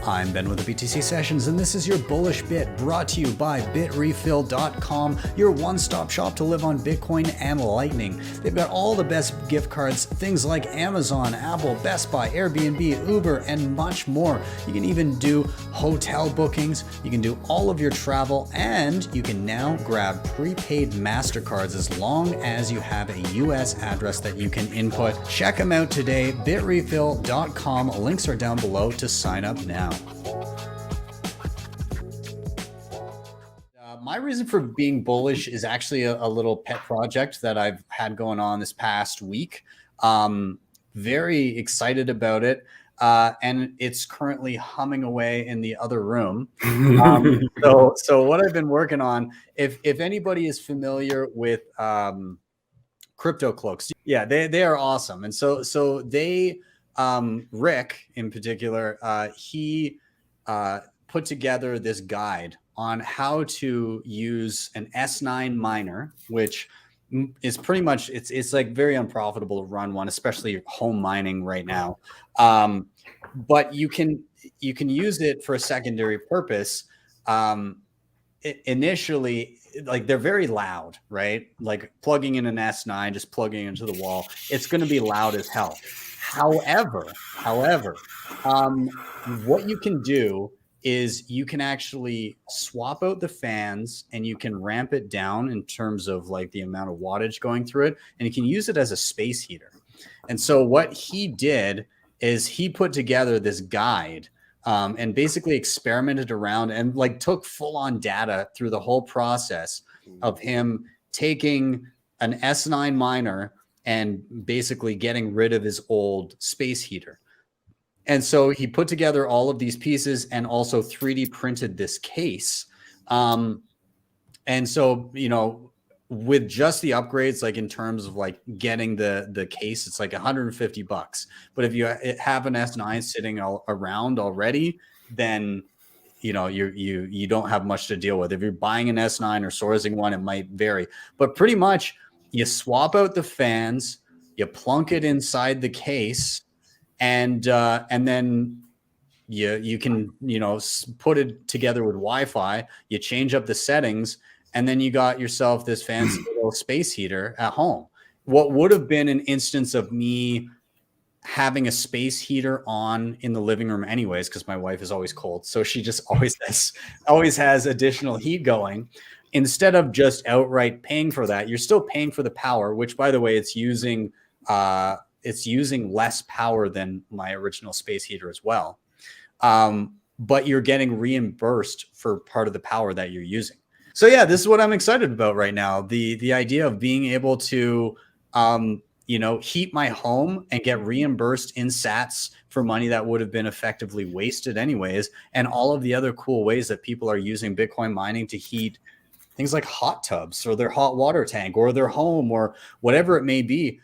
I'm Ben with the BTC Sessions, and this is your Bullish Bit, brought to you by bitrefill.com, your one-stop shop to live on Bitcoin and Lightning. They've got all the best gift cards, things like Amazon, Apple, Best Buy, Airbnb, Uber, and much more. You can even do hotel bookings, you can do all of your travel, and you can now grab prepaid MasterCards as long as you have a US address that you can input. Check them out today, bitrefill.com. Links are down below to sign up now. My reason for being bullish is actually a little pet project that I've had going on this past week. Very excited about it. And it's currently humming away in the other room. So what I've been working on, if anybody is familiar with crypto cloaks, yeah, they are awesome. And so they, Rick in particular, he put together this guide on how to use an S9 miner, which is pretty much, it's like very unprofitable to run one, especially home mining right now. But you can use it for a secondary purpose. Initially, like, they're very loud, right? Like plugging in an S9, just plugging into the wall, it's going to be loud as hell. However, what you can do is you can actually swap out the fans and you can ramp it down in terms of like the amount of wattage going through it, and you can use it as a space heater. And so what he did is he put together this guide and basically experimented around and like took full-on data through the whole process of him taking an S9 miner and basically getting rid of his old space heater. And so he put together all of these pieces and also 3D printed this case. And so, you know, with just the upgrades, like in terms of like getting the case, it's like $150. But if you have an S9 sitting around already, then, you know, you don't have much to deal with. If you're buying an S9 or sourcing one, it might vary. But pretty much you swap out the fans, you plunk it inside the case, and then you can, you know, put it together with Wi-Fi. You change up the settings, and then you got yourself this fancy little space heater at home. What would have been an instance of me having a space heater on in the living room anyways, because my wife is always cold, so she just always has additional heat going. Instead of just outright paying for that, you're still paying for the power, which, by the way, it's using less power than my original space heater as well. But you're getting reimbursed for part of the power that you're using. So yeah, this is what I'm excited about right now. The idea of being able to, you know, heat my home and get reimbursed in sats for money that would have been effectively wasted anyways. And all of the other cool ways that people are using Bitcoin mining to heat things like hot tubs or their hot water tank or their home or whatever it may be.